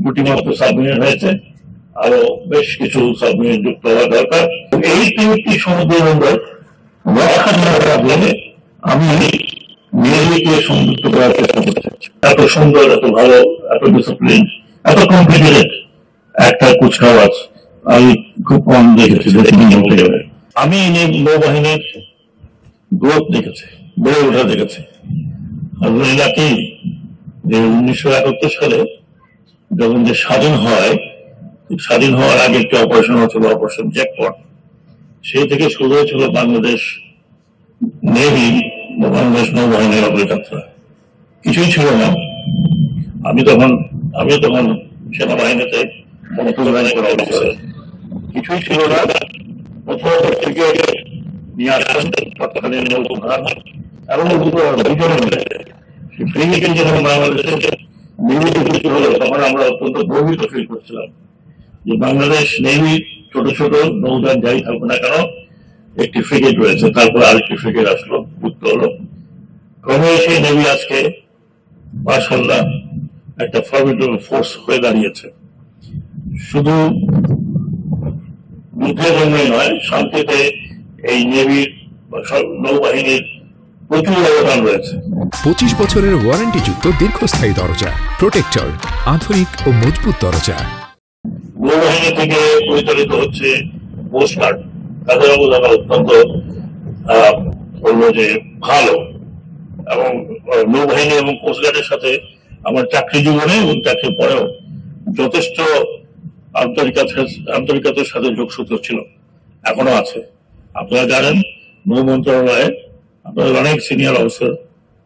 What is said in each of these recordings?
দুটি মাত্র সাবমেরিন হয়েছে, আরো বেশ কিছু সাবমেরিন যুক্ত হওয়া দরকার। এই তিনটি সমুদ্র বন্দর রাখলে আমি নেভিকে সংযুক্ত করার চেষ্টা করতে চাচ্ছি। এত সুন্দর, এত ভালো, এত ডিসিপ্লিন, এত কমপ্লিকেটেড একটা কুচকাওয়াজ আমি খুব কম দেখেছি। আমি নৌবাহিনীর গ্রোথ দেখেছি, বেড়ে ওঠা দেখেছি। কি যে 1971 সালে যখন যে স্বাধীন হয়, স্বাধীন হওয়ার আগে একটি অপারেশন হচ্ছিল, অপারেশন জ্যাকপট। সেই থেকে শুরু হয়েছিল বাংলাদেশ নেভি বা বাংলাদেশ নৌবাহিনীর অগ্রযাত্রা। কিছুই ছিল না। আমি তখন সেনাবাহিনীতে কিছুই ছিল না। নিয়ে আসেন তৎকালীন নৌপ্রধান এবং যখন বাংলাদেশে নির্মিত হলো, তখন আমরা অত্যন্ত গর্বিত ফিল করছিলাম যে বাংলাদেশ নেভি ছোট ছোট নৌযান যাই থাকবে না কেন একটি ফ্রিগেট রয়েছে। তারপর আরেকটি ফ্রিগেট আসলো, যুক্ত হলো। ক্রমে সেই নেভি আজকে মাশাআল্লাহ একটা ফর্মিডেবল ফোর্স হয়ে দাঁড়িয়েছে। শুধু যুদ্ধের জন্যই নয়, শান্তিতে এই নেভির নৌবাহিনীর প্রচুর অবদান রয়েছে। 25 বছরের ওয়ারেন্টিযুক্ত দীর্ঘস্থায়ী দরজা প্রোটেক্টর, আধুনিক ও মজবুত দরজা। নৌবাহিনী থেকে পরিচালিত হচ্ছে কোস্টগার্ড, তাদের অবদান অত্যন্ত বলবো যে ভালো। এবং নৌবাহিনী এবং কোস্টগার্ডের সাথে আমার চাকরি জীবনে এবং চাকরির পরেও যথেষ্ট আন্তরিকতার সাথে যোগসূত্র ছিল, এখনো আছে। আপনারা জানেন নৌ মন্ত্রণালয়ে আপনাদের অনেক senior officer,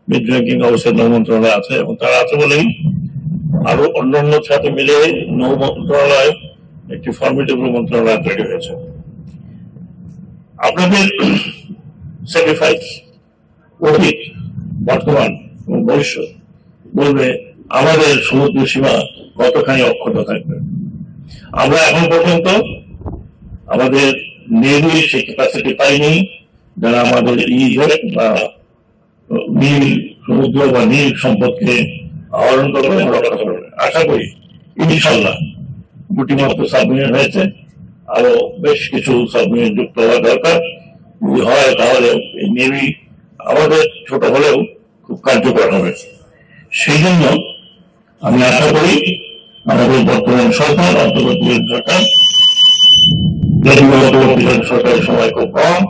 mid ranking officer নৌ মন্ত্রণালয় আছে, এবং তারা আছে বলেই আরো অন্যান্য সাথে মিলে নৌ মন্ত্রণালয় একটি ফর্মিডেবল মন্ত্রণালয় তৈরি হয়েছে। আপনাদের স্যাক্রিফাইস অতীত, বর্তমান এবং ভবিষ্যৎ বলবে আমাদের সমুদ্র সীমা কতখানি অক্ষত থাকবে। আমরা এখন পর্যন্ত আমাদের নেভির সেই ক্যাপাসিটি পাইনি যারা আমাদের ইজেট বা নীল সমুদ্র বা নীল সম্পদকে আহরণ করবে, রক্ষা করবে। আশা করি ইনশাল্লাহ দুটি মাত্র সাবমেরিন হয়েছে, আরো বেশ কিছু সাবমেরিন যুক্ত হওয়া দরকার। যদি হয় তাহলে এই নেভি আমাদের ছোট হলেও খুব কার্যকর হবে। সেই জন্য আমি আশা করি আমাদের বর্তমান সরকার, অন্তর্বর্তীকালীন সরকার, সরকারের সময় খুব কম,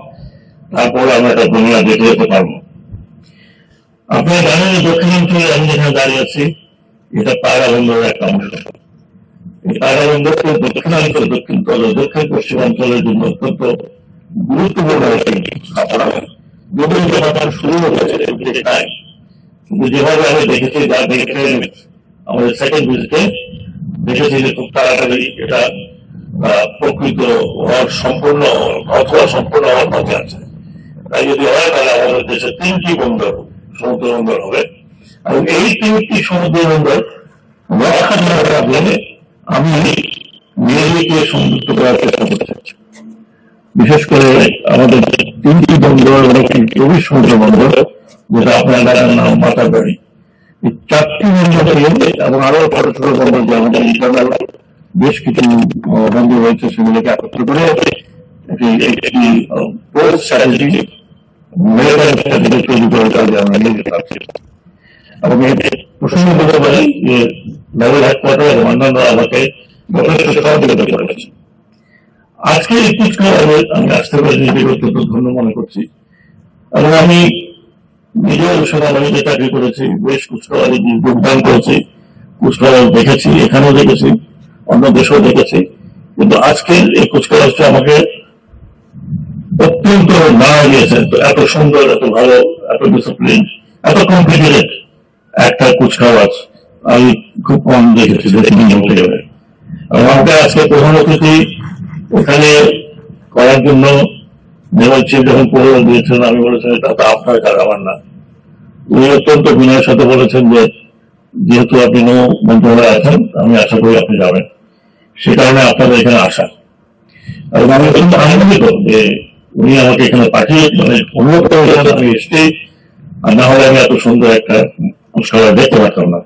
তারপরে আমরা একটা দুনিয়া দেখে যেতে পারবো। আপনারা জানেন দক্ষিণাঞ্চলে আমি যেখানে দাঁড়িয়ে আছি, এটা পায়রা বন্দরের একটা অংশ। এই পায়রা বন্দরকে দক্ষিণাঞ্চল, দক্ষিণ পশ্চিমাঞ্চলের জন্য অত্যন্ত গুরুত্বপূর্ণ একটি স্থাপনা। যদিও যখন শুরু হয়েছে কিন্তু যেভাবে আমি দেখেছি, যা দেখে আমাদের সেকেন্ড ভিজিটে দেখেছি যে খুব তাড়াতাড়ি এটা প্রকৃত হওয়ার সম্পূর্ণ হওয়ার পথে আছে। তাই যদি হয় তাহলে আমাদের দেশে 3টি বন্দর, সমুদ্র বন্দর হবে। এবং এই 3টি সমুদ্র বন্দর রাখলে আমি নেভিকে সংযুক্ত করার চেষ্টা করতে চাচ্ছি। বিশেষ করে আমাদের 3টি বন্দর এবং একটি গভীর সমুদ্র বন্দর, যেটা আপনার এলাকার নাম মাতারবাড়ি। এই 4টি বন্দর এবং আরো ছোট ছোট বন্দর যে আমাদের ইন্টারনাল বেশ কিছু বন্দর রয়েছে, সেগুলোকে একত্র করে একটি স্ট্র্যাটেজি তৈরি করে কাজে আমরা নিয়ে যেতে পারছি। এবং প্রসঙ্গ বলতে পারি যে নেভাল হেডকোয়ার্টার এবং অন্যান্য আমাকে যথেষ্ট সহযোগিতা করেছে। আজকে এই কুচকাওয়াজে আমি আসতে পারি নিজেকে অত্যন্ত ধন্য মনে করছি। এবং আমি নিজেও সেনাবাহিনীতে চাকরি করেছি, বেশ কুচকাওয়াজে যোগদান করেছি, কুচকাওয়াজ দেখেছি, এখানেও দেখেছি, অন্য দেশেও দেখেছি। কিন্তু আজকের এই কুচকাওয়াজটা আমাকে অত্যন্ত নাড়া দিয়েছে। এত সুন্দর, এত ভালো, এত ডিসিপ্লিন, এত কমপ্লিকেটেড একটা কুচকাওয়াজ আমি খুব কম দেখেছি। আমাকে আজকে প্রধান অতিথি ওখানে করার জন্য নেভাল চিফ যখন প্রস্তাব দিয়েছেন, আমি বলেছেন এটা তো আপনার কাজ, আমার না। উনি অত্যন্ত বিনয়ের সাথে বলেছেন যে যেহেতু আপনি নৌ মন্ত্রণালয়ে আছেন, আমি আশা করি আপনি যাবেন, সে কারণে আপনাদের এখানে আসা। এবং আমি অত্যন্ত আনন্দিত যে উনি আমাকে এখানে পাঠিয়ে অনুরোধ করেছেন আমি এসেছি, আর না হলে আমি এত সুন্দর একটা কুচকাওয়াজ দেখতে পারতাম না।